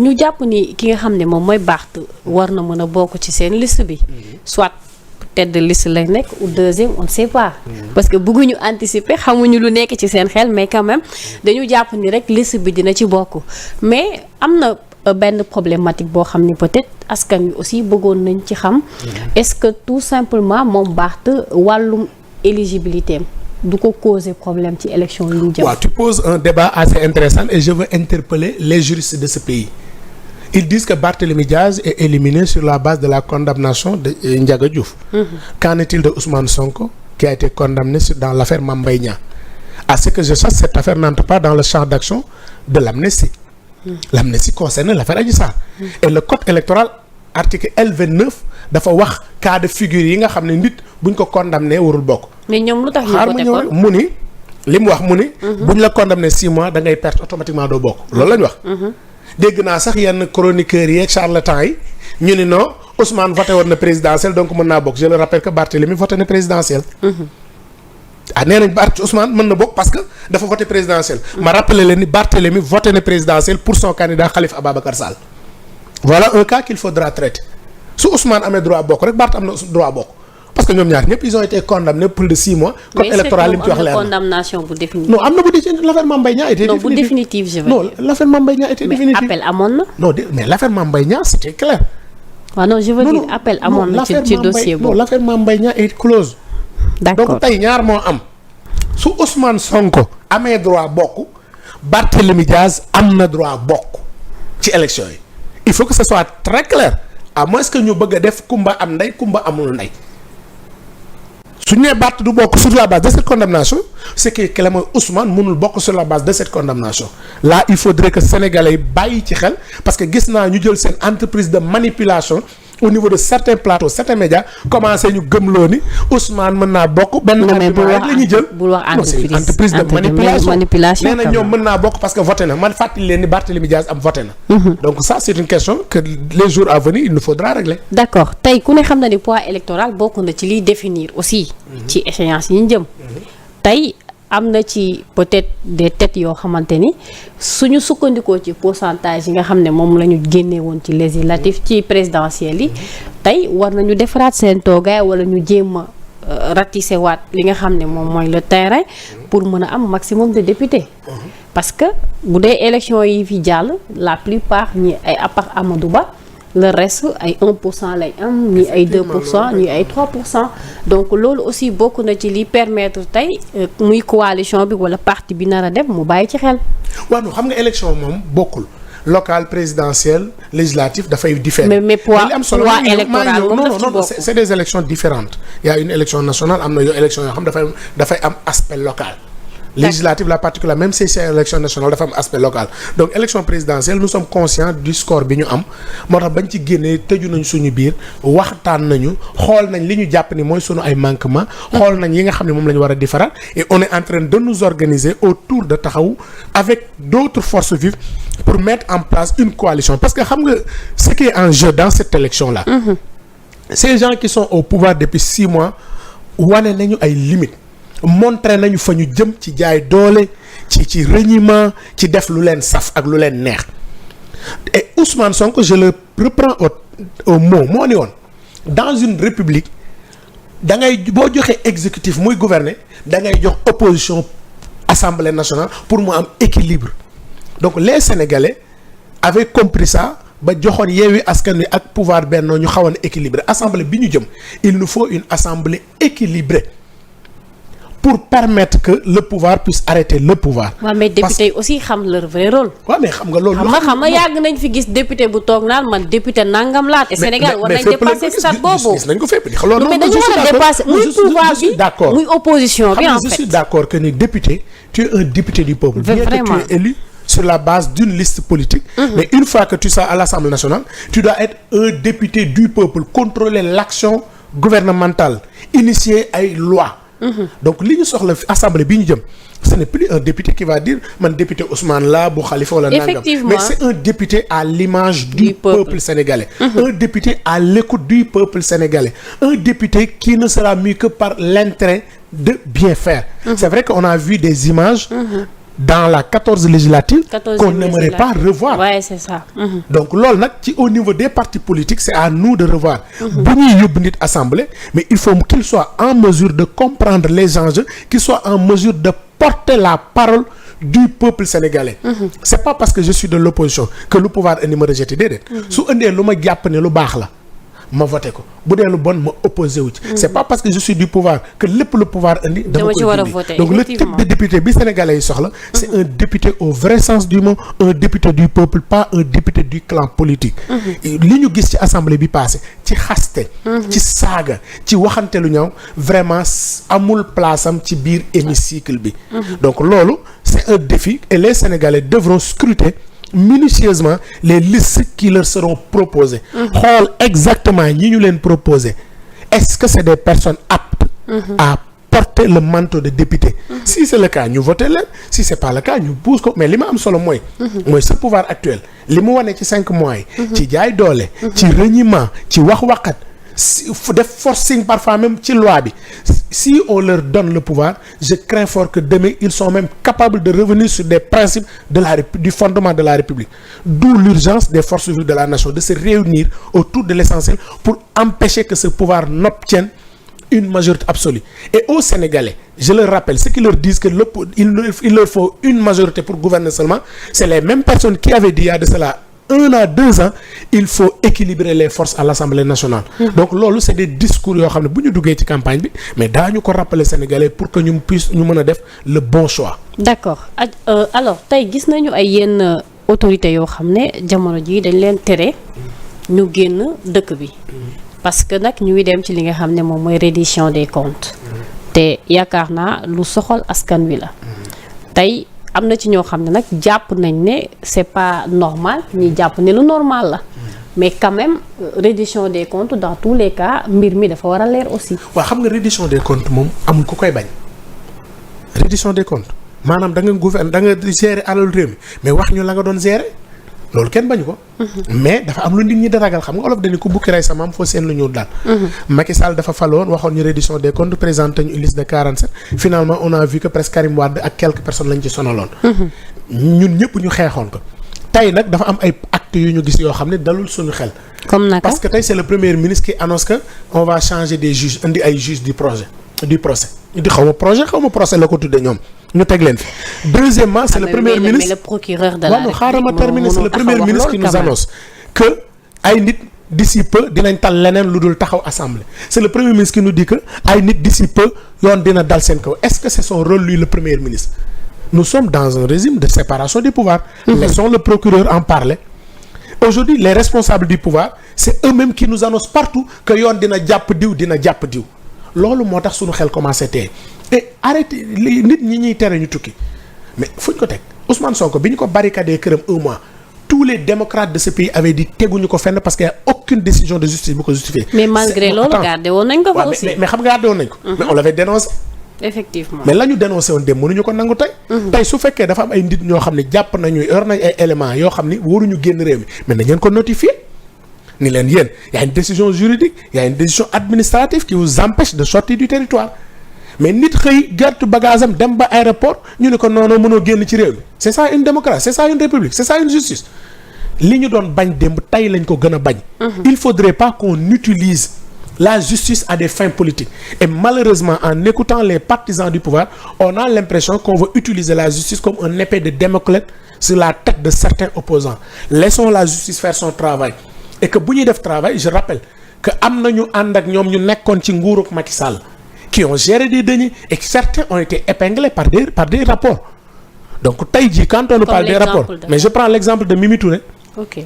ñu jàpp ni ki nga xam ne moom mooy Barth war na mën a bokk ci seen liste bi soit tête de liste lay nekk ou deuxième on ne sait pas parce que bëgguñu anticiper xamuñu lu nekk ci seen xel mais quand même dañu jàpp ni rek liste bi dina ci bokk mais am na benn problématique boo xam ni peut-être askan wi aussi bëggoon nañ ci xam est-ce que tout simplement moom Barth wàllum éligibilité am du ko causer problème ci élection yi ñu jëm. waaw tu poses un débat assez intéressant et je veux interpeller les juristes de ce pays. Ils disent que Barthélémy Diaz est éliminé sur la base de la condamnation de Ndiaga Diouf. Qu'en est-il de Ousmane Sonko qui a été condamné dans l'affaire Mame Mbaye Niang? À ce que je sache, cette affaire n'entre pas dans le champ d'action de l'amnistie. L'amnistie concerne l'affaire Adji Sarr. Et le code électoral article L29 dafa wax cas de figure yi nga xam ne nit buñ ko condamné warul bokk. mais ñoom lu tax ñu voté kon mu ni li mu wax mu ni. buñ la condamné 6 mois da ngay perte automatiquement doo bokk loolu la ñu wax. dégg naa sax yenn chroniqueurs yi ak charlatans yi ñu ni non Ousmane voté woon na présidentielle donc mën naa bokk je le rappelle que Barthélémy voté na présidentielle. Nee nañ Ousmane mën na bokk parce que dafa voté présidentielle. ma rappelé leen ni Barthélémy voté na présidentielle pour son candidat Khalifa Ababacar Sall. voilà un cas qu'il faudra traiter su Ousmane amee droit bokk rek Barth am na droit bokk parce que ñoom ñaar ñëpp ils ont été condamnés plus de 6 mois. code électoral li mu ci wax leer na condamnation bu définitive. non am na bu définitive l'affaire Mame Mbaye Niang était définitive. non bu définitive je veux dire. non l'affaire Mame Mbaye Niang était définitive. mais appel amoon na. non mais l'affaire Mame Mbaye Niang c'était clair. waaw non je veux dire appel amoon na ci dossier boobu. non l'affaire Mame Mbaye Niang est close. d'accord donc tey ñaar moo am su Ousmane Sonko amee droit bokk Barthélémy Diaz am na droit bokk ci élection yi il faut que ce soit très clair à moins que ñu bëgg a def kumba am ndey kumba amul ndey su ñu nee Barth du bokk sur la base de cette condamnation c'est que la mooy Ousmane mënul bokk sur la base de cette condamnation là il faudrait que sénégalais yi bàyyi ci xel parce que gis naa ñu jël seen entreprise de manipulation au niveau de certains plateaux certains médias commencé ñu gëmloo ni Ousmane mën naa bokk. benn argument rek la ñuy jël bul wax entreprise de manipulation nee na ñoom mën naa bokk parce que voté na man fàttali leen ni Barthélémy Diaz am voté na. donc ça c'est une question que les jours à venir il nous faudra régler. d'accord tey ku ne xam na ni poids électoral bokk na ci liy définir aussi. ci échéance yi ñu jëm. tey am na ci peut-être des têtes yoo xamante ni suñu sukkandikoo ci pourcentage yi nga xam ne moom la ñu génnee woon ci législatif ci présidentielles yi tey war nañu defaraat seen toogaay wala ñu jéem a ratisser waat li nga xam ne moom mooy le terrain pour mën a am maximum de députés. parce que bu dee élection yi fi jàll la plupart ñi ay à part Amadou Ba le reste ay 1% lay am ñi ay 2% ñi ay 3% donc loolu aussi bokk na ci li permettre tey muy coalition bi wala parti bi nar a dem mu bàyyi ci xel. waaw non xam nga élection moom bokkul local présidentiel législatif dafay différent. mais poids électoral moom daf ci bokk. c'est des élections différentes il y a une élection nationale am na yoo élection yoo xam dafay am aspect local. législative la particulière même si c'est élection nationale dafa am aspect local donc élection présidentielle nous sommes conscients du score bi ñu am moo tax bañ ci génnee tëju nañ suñu biir waxtaan nañu xool nañ li ñu jàpp ni mooy suñu ay manquements xool nañ yi nga xam ne moom la ñu war a defaraat et on est en train de nous organiser autour de Taxawu avec d'autres forces vives pour mettre en place une coalition parce que xam nga ce qui est en jeu dans cette élection là ces gens qui sont au pouvoir depuis 6 mois wane nañu ay limites montré nañu fa ñu jëm ci jaay doole ci reniement ci def lu leen saf ak lu leen neex et Ousmane Sonko je le reprends au mot moo ni woon dans une république da ngay boo joxee exécutif muy gouverner da ngay jox opposition assemblée nationale pour mu am équilibre donc les Sénégalais avaient compris ça ba joxoon Yewwi Askan Wi ak pouvoir Benno ñu xawoon équilibré assemblée bi ñu jëm il nous faut une assemblée équilibrée pour permettre que le pouvoir puisse arrêter le pouvoir. waaw mais député yi aussi xam leur vrai rôle. waaw mais xam nga loolu. xam nga yàgg nañ fi gis député bu toog naan man député nangam laa te Sénégal war nañ dépasser stade boobu. gis nañ ko fépp loolu mais dañu war a dépasser muy pouvoir bi muy opposition bi en fait. je suis d'accord que ni député tu es un député du peuple. Vraiment. Bien que tu es élu sur la base d'une liste politique. Mais une fois que tu seras à l'Assemblée nationale tu dois être un député du peuple contrôler l'action gouvernementale initier ay lois. Donc li ñu soxla assemblée bi ñu jëm ce n'est plus un député qui va dire man député Ousmane la bu Khalifa wala nangam mais c'est un député à l'image du peuple sénégalais un député à l'écoute du peuple sénégalais un député qui ne sera mis que par l'intérêt de bien faire c'est vrai qu'on a vu des images dans la 14 législative qu'on n'aimerait pas revoir. Ouais, c'est ça. Donc loolu nag ci au niveau des partis politiques c'est à nous de revoir. bu ñuy yóbbu nit assemblée mais il faut qu'il soit en mesure de comprendre les enjeux, qu'il soit en mesure de porter la parole du peuple sénégalais. C'est pas parce que je suis de l'opposition que le pouvoir indi ma rejeté déedéet. su indee lu ma jàpp ne lu baax la ma voté ko bu dee lu bon ma opposé wu ci. C'est pas parce que je suis du pouvoir que lépp le pouvoir indi dama koy dindi. Donc le type de député bi sénégalais yi soxla c'est un député au vrai sens du mot, un député du peuple, pas un député du clan politique. li ñu gis ci assemblée bi passé ci xaste ci saaga ci waxante lu ñaaw vraiment amul place am ci biir hémicycle bi. Donc loolu c'est un défi et les sénégalais devront scruter minutieusement les listes qui leur seront proposées. xool exactement ñi ñu leen proposer est-ce que c'est des personnes aptes à porter le manteau de député. Si c'est le cas ñu voter leen, si c'est pas le cas ñu pousse ko mais li ma am solo mooy ce pouvoir actuel li mu wane ci 5 mois yi ci jaay doole ci reniement ci wax-waxat def forcing parfois même ci loi bi. Si on leur donne le pouvoir, je crains fort que demain ils sont même capables de revenir sur des principes du fondement de la République. D'où l'urgence des forces vives de la nation de se réunir autour de l'essentiel pour empêcher que ce pouvoir n'obtienne une majorité absolue. Et aux Sénégalais, je leur rappelle, ceux qui leur disent que il leur faut une majorité pour gouverner seulement, c'est les mêmes personnes qui avaient dit il y a de cela 1 à 2 ans, il faut équilibrer les forces à l'Assemblée nationale. Donc loolu c'est des discours yoo xam ne bu ñu duggee ci campagne bi mais daañu ko rappeler Sénégalais pour que ñu mën a def le bon choix. D'accord alors tey gis nañu ay yenn autorités yoo xam ne jamono ji dañ leen tere ñu génn dëkk bi parce que nag ñu ngi dem ci li nga xam ne moom mooy reddition des comptes te yaakaar naa lu soxal askan wi la tey. Am na ci ñoo xam ne nag jàpp nañ ne c'est pas normal ñi jàpp ne lu normal la mais quand même reddition des comptes dans tous les cas mbir mi dafa war a leer aussi. waaw xam nga reddition des comptes moom amul ku koy bañ reddition des comptes maanaam da nga gérer alal réew mi mais wax ñu la nga doon gérer loolu kenn bañu ko. mais dafa am lu nit ñi di ragal xam nga olof dañu ko bukki rey sa maam foo seen lu ñuul daal. Macky Sall dafa faloon waxoon ñu reddition des comptes présenté ñu une liste de 47 finalement on a vu que presque Karim Wade ak quelques personnes lañ ci sonaloon. ñun ñëpp ñu xeexoon ko. tey nag dafa am ay actes yu ñu gis yoo xam ne dalul suñu xel. comme naka parce que tey c'est le premier ministre qui annonce que on va changer des juges indi ay juges du procès. xaw ma procès la ko tuddee ñoom ñu teg leen fi. Deuxièmement c'est le premier ministre mais le procureur de la République xaaral ma terminer c'est le premier ministre qui nous annonce que ay nit d'ici peu dinañ tal leneen lu dul taxaw assemblée. C'est le premier ministre qui nous dit que ay nit d'ici peu yoon dina dal seen kaw. Est-ce que c'est son rôle lui le premier ministre? Nous sommes dans un régime de séparation des pouvoirs. Laissons le procureur en parler. Aujourd'hui les responsables du pouvoir c'est eux-mêmes qui nous annoncent partout que yoon dina jàpp diw. Loolu moo tax suñu xel commencé tey et arrêté nit ñi ñuy tere ñu tukki mais fuñ ko teg Ousmane Sonko bi ñu ko barricadé këram 1 mois tous les démocrates de ce pays avaient dit teguñu ko fenn parce qu'il y a aucune décision de justice bu ko justifier. mais malgré loolu gardé woon nañ ko fa aussi. mais xam nga gardé woon nañ ko. mais on l'avait dénoncé. Effectivement mais la ñu dénoncé woon dem mënuñu ko nangu tey. tey su fekkee dafa am ay nit ñoo xam ne jàpp nañu yor nañ ay éléments yoo xam ni waruñu génn réew mi mais nañ leen ko notifier. ni leen yéen y a une décision juridique y a une décision administrative qui vous empêche de sortir du territoire mais nit xëy gàttu bagage am dem ba aéroport ñu ne ko noonu mënoo génn ci réew mi c'est ça une démocratie c'est ça une république c'est ça une justice li ñu doon bañ démb tey lañ ko gën a bañ. Il faudrait pas qu'on utilise la justice à des fins politiques et malheureusement en écoutant les partisans du pouvoir on a l'impression qu'on veut utiliser la justice comme un épée de Damoclès sur la tête de certains opposants. Laissons la justice faire son travail. Et que bu ñuy def travail je rappelle que am na ñu ànd ak ñoom ñu nekkoon ci nguurug Macky Sall qui ont géré des deniers et que certains ont été épinglés par des rapports donc tey jii quand on nous parle des rapports mais je prends l'exemple de Mimi Touré. Ok.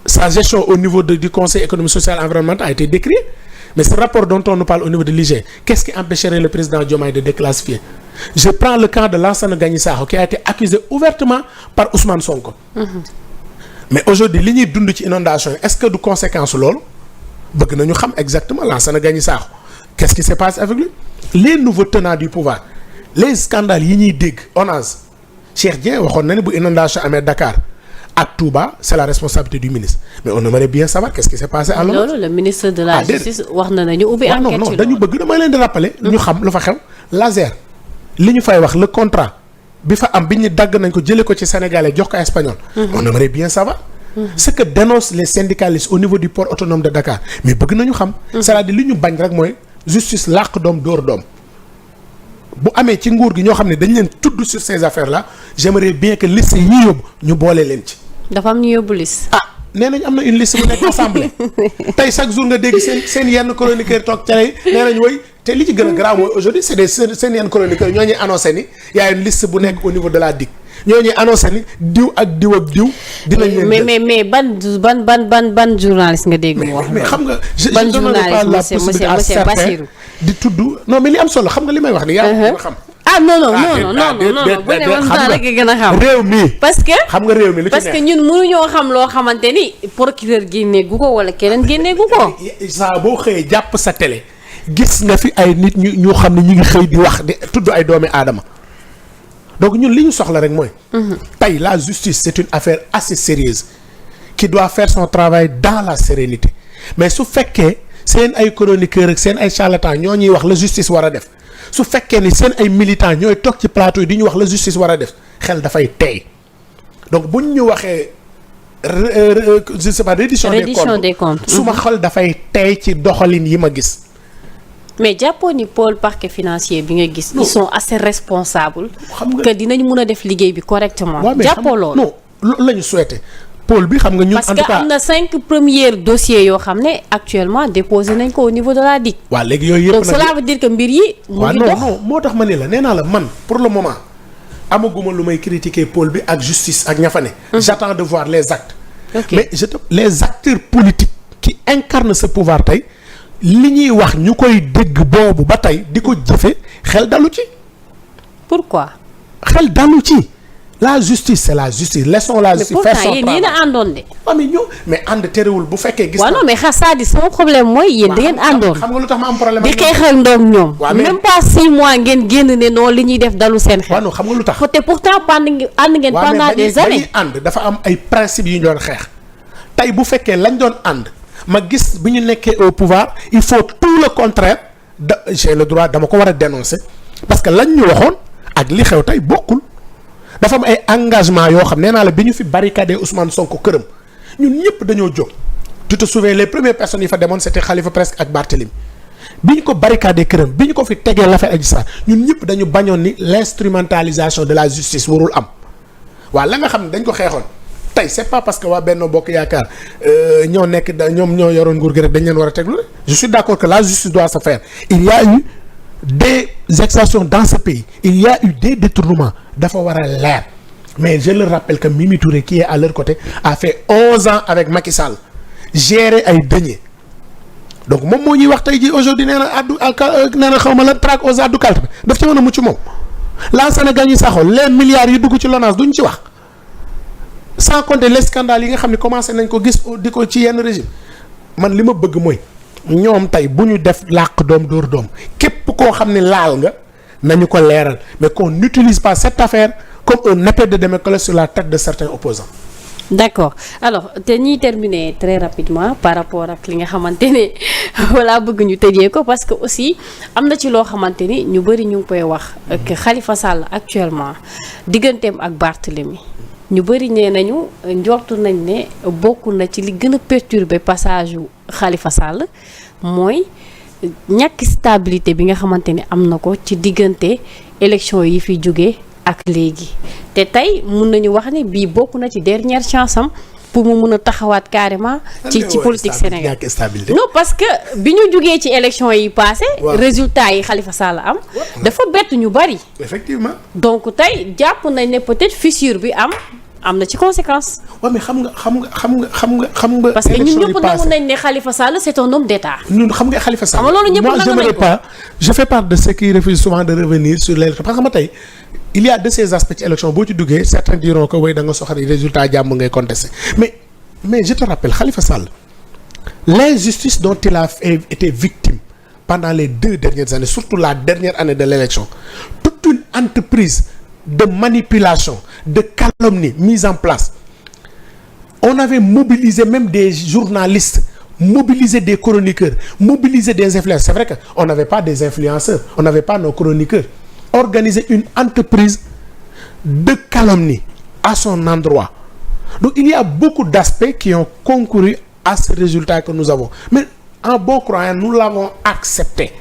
Sa gestion au niveau du conseil économique social et environnemental a été décrié mais ce rapport dont on nous parle au niveau de l'IGE qu'est-ce qui empêcherait le président Diomaye de déclassifier? Je prends le cas de Lansana Gagny Sakho qui a été accusé ouvertement par Ousmane Sonko. Mais aujourd'hui li ñuy dund ci inondation est-ce que du conséquence loolu bëgg nañu xam exactement Lansana Gagny Sakho qu'est-ce qui s'est passé avec lui? Les nouveaux tenants du pouvoir les scandales yi ñuy dégg ONAS Cheikh Dieng waxoon na ne bu inondation amee Dakar ak Touba c'est la responsabilité du ministre mais on aimerait bien savoir qu'est-ce qui s'est passé à l'ONAS. loolu le ministre de la justice wax na nañu ubbi enquête ci non dañu bëgg damay leen di rappeler ñu xam lu fa xew Laser li ñu fay wax le contrat bi fa am bi ñu dagg nañ ko jëlee ko ci sénégalais jox ko espagnol. On aimerait bien savoir. Ce que dénoncent les syndicalistes au niveau du port autonome de Dakar mais bëgg nañu xam. c'est-à-dire li ñu bañ rek mooy justice làq doom dóor doom. bu amee ci nguur gi ñoo xam ne dañ leen tudd sur ces affaires là j'aimerais bien que liste yi ñu yóbbu ñu boole leen ci. dafa am ñu yóbbu liste. nee nañ am na une liste bu nekk assemblée tey chaque jour nga dégg seen yenn chroniqueur toog ca lay nee nañ woy te li ci gën a grave mooy aujourd'hui c'est des seen yenn chroniqueurs ñoo ñuy annoncé ni y a une liste bu nekk au niveau de la DIC ñoo ñuy annoncé ni diw ak diw ak diw. dinañ leen mais ban journaliste nga dégg mu wax. mais xam nga. ban journaliste monsieur Bassirou di tudd non mais li am solo xam nga li may wax ni yaa nga xam. non bu ne man daa rek gën a xam réew mi parce que xam nga réew mi lu ci nekk parce que ñun mënuñoo xam loo xamante ni procureur génnee gu ko wala keneen génnee gu ko. saa boo xëyee jàpp sa télé gis nga fi ay nit ñu xam ne ñu ngi xëy di wax di tudd ay doomi aadama donc ñun li ñu soxla rek mooy. tey la justice c'est une affaire assez sérieuse qui doit faire son travail dans la sérénité mais su fekkee seen ay chroniqueurs ak seen ay charlatans ñoo ñuy wax la justice war a def. su fekkee ni seen ay militants ñooy toog ci plateau yi di ñu wax la justice war a def xel dafay tey donc buñ ñu waxee je sais pas reddition des comptes su ma xel dafay tey ci doxalin yi ma gis. mais jàppoon ni pôle parquet financier bi nga gis. ils sont assez responsables. xam nga que dinañ mën a def liggéey bi correctement. jàppoo loolu non loolu la ñu souhaité. pôle bi xam nga ñun en tout cas parce que am na 5 premiers dossiers yoo xam ne actuellement déposé nañ ko au niveau de la DIC. waaw léegi yooyu yëpp donc cela veut dire que mbir yi. mu ngi dox non moo tax ma ne la nee naa la man pour le moment amaguma lu may critiquer pôle bi ak justice ak ña fa ne. j'attends de voir les actes. Okay. mais les acteurs politiques qui incarnent ce pouvoir tey li ñuy wax ñu koy dégg boobu ba tey di ko jëfe xel dalu ci. pourquoi. xel dalu ci. la justice c'est la justice laissons la justice faire son travail. mais pourtant yéen a àndoon de. waaw mais ñëw mais ànd terewul bu fekkee. gis waaw non mais c'est-à-dire sama problème mooy yéen da ngeen àndoon. xam nga lu tax ma am problème di xeexal ndoog ñoom. waaw mais même pas 6 mois ngeen génn ne non li ñuy def dalu seen xel. waaw non xam nga lu tax. te pourtant ànd ngeen pendant des années. ànd dafa am ay principes yu ñu doon xeex tey bu fekkee lañ doon ànd ma gis bi ñu nekkee au pouvoir il faut tout le contraire j'ai le droit dama ko war a dénoncer parce que lañ ñu waxoon ak li xew tey bokkul. dafa am ay engagement yoo xam nee naa la bi ñu fi barricadé Ousmane Sonko këram ñun ñëpp dañoo jóg tu te souviens les premières personnes yi fa demoon c'était Khalifa presque ak Barthélémy bi ñu ko barricadé këram bi ñu ko fi tegee l'affaire Adji Sarr ñun ñëpp dañu bañoon ni l'instrumentalisation de la justice warul am waaw la nga xam ne dañ ko xeexoon tey c'est pas parce que waa Benno Bokk Yaakaar ñoo nekk ñoom ñoo yoroon nguur gi rek dañ leen war a teglu je suis d'accord que la justice doit se faire il y a eu des exactions dans ce pays il y a eu des détournements dafa war a leer mais je le rappelle que Mimi Touré qui est à leur côté a fait 11 ans avec Macky Sall gérer ay deniers donc moom moo ñuy wax tey jii aujourd'hui nee na nee na xaw ma la traque aux addu calpe daf ci mën a mucc moom la Sénégal ñi saxoo les milliards yi dugg ci LONASE duñ ci wax sans compter les scandales yi nga xam ne commencé nañ ko gis di ko ci yenn régime man li ma bëgg mooy ñoom tey bu ñu def làq doom dóor doom képp koo xam ne laal nga nañu ko leeral mais qu'on n'utilise pas cette affaire comme un épée de Damoclès sur la tête de certains opposants. D'accord alors te ñuy terminer très rapidement par rapport ak li nga xamante ne voilà bëgg ñu tëjee ko parce que aussi am na ci loo xamante ni ñu bëri ñu ngi koy wax que Khalifa Sall actuellement digganteem ak Barthélémy ñu bëri nee nañu njortu nañ ne bokk na ci li gën a perturber passage yu Khalifa Sall mooy ñàkk stabilité bi nga xamante ni am na ko ci diggante élection yi fi jóge ak léegi te tey mun nañu wax ne bii bokk na ci dernière chance am pour mu mun a taxawaat carrément ci politique Sénégal non parce que bi ñu jógee ci élection yi passé résultat yi Khalifa Sall am dafa bett ñu bari effectivement donc tey jàpp nañ ne peut-être fissure bi am na ci conséquence. waaw mais xam nga. parce que ñun ñëpp nangu nañ ne Khalifa Sall c'est un homme d'État. ñun xam nga Khalifa Sall. xam nga loolu ñëpp nangu nañ ko je fais part de ceux qui refusent souvent de revenir sur l'élection parce que ma tey il y a de ces aspects ci élection boo ci duggee certains diront que way da nga soxari résultat jàmm ngay contester mais je te rappelle Khalifa Sall l'injustice dont il a été victime pendant les 2 dernières années surtout la dernière année de l'élection toute une entreprise de manipulation, de calomnie mise en place. On avait mobilisé même des journalistes, mobilisé des chroniqueurs, mobilisé des influenceurs. C'est vrai qu'on n'avait pas des influenceurs, on n'avait pas nos chroniqueurs. Organiser une entreprise de calomnie à son endroit. Donc il y a beaucoup d'aspects qui ont concouru à ce résultat que nous avons. Mais en bon croyant, nous l'avons accepté.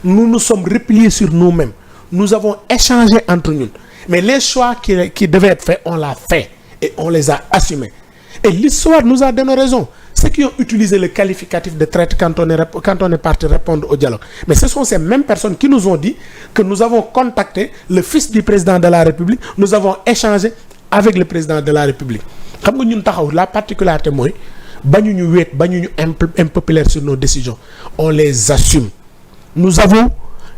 Nous nous sommes repliés sur nous-mêmes. Nous avons échangé entre nous. Mais les choix qui devaient être faits, on l'a fait. Et on les a assumés. Et l'histoire nous a donné raison. Ceux qui ont utilisé le qualificatif de traite quand on est parti répondre au dialogue. Mais ce sont ces mêmes personnes qui nous ont dit que nous avons contacté le fils du président de la République. Nous avons échangé avec le président de la République. Xam nga ñun taxaw la particularité mooy bañuñu wéet bañuñu impopulaire sur nos décisions. On les assume. Nous avons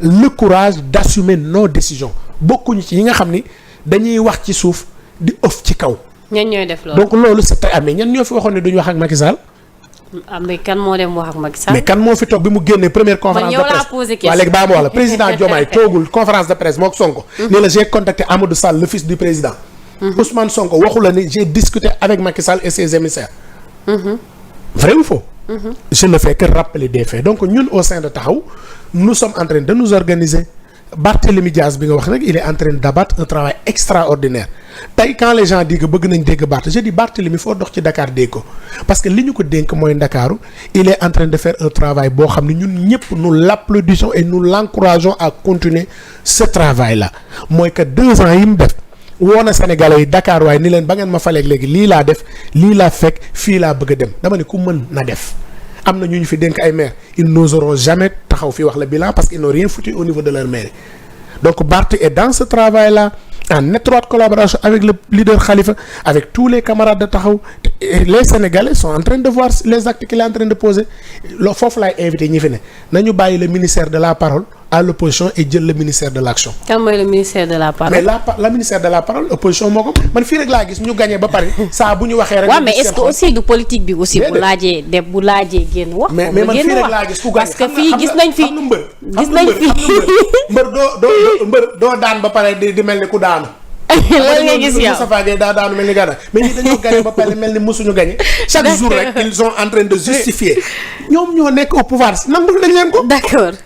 le courage d'assumer nos décisions. Bokkuñu ci yi nga xam ni dañuy wax ci suuf di ëf ci kaw. ñan ñooy def loolu. Donc loolu c'est très amee ñan ñoo fi waxoon ne duñu wax ak Macky Sall. mais kan moo dem wax ak Macky Sall. mais kan moo fi toog bi mu génnee première conférence de presse waaw léegi baa ma wax la président Diomaye toogul conférence de presse mook Sonko. ne la j'ai contacté Amadou Sall le fils du président. Ousmane Sonko waxu la ni j'ai discuté avec Macky Sall et ses émissaires. Vrai ou faux? Je ne fais que rappeler des faits. Donc ñun au sein de Taxawu nous sommes en train de nous organiser. Barthélémy Diaz bi nga wax rek il est en train d'abattre un travail extraordinaire tey quand les gens disent que bëgg nañ dégg Barth je dis Barthélémy foo dox ci Dakar dégg ko parce que li ñu ko dénk mooy Ndakaaru il est en train de faire un travail boo xam ne ñun ñëpp nous l'applaudissons et nous l'encourageons à continuer ce travail là mooy que 2 ans yi mu def woo na Sénégalais yi Dakar waaye ni leen ba ngeen ma faleeg léegi lii laa def lii laa fekk fii laa bëgg a dem dama ne ku mën na def am na ñu fi dénk ay maires ils n'oseront jamais taxaw fi wax le bilan parce qu'ils n'ont rien foutu au niveau de leur mairie donc Barth est dans ce travail là en étroite collaboration avec le leader Khalifa avec tous les camarades de Taxawu et les Sénégalais sont en train de voir les actes qu'il est en train de poser loo foofu laay invité ñi fi ne nañu bàyyi le ministère de la parole à l'opposition et jël le ministère de l'action. kan mooy le ministère de la parole. mais la ministère de la parole opposition moo ko man fii rek laa gis ñu gagné ba pare saa bu ñu waxee rek. waaw mais est-ce que aussi du politique bi aussi. bu laajee génn wax. mais man fii rek laa gis ku gagné parce que fii gis nañ fi mbër doo daan ba pare di mel ni ku daanu. loolu nga gis yow Moustapha Gueye daa daanu mel ni gànnaar mais ñi dañoo gagné ba pare mel ni mosuñu gagné chaque jour rek ils sont en train de justifier ñoom ñoo nekk au pouvoir nangul dañ leen ko. D'accord.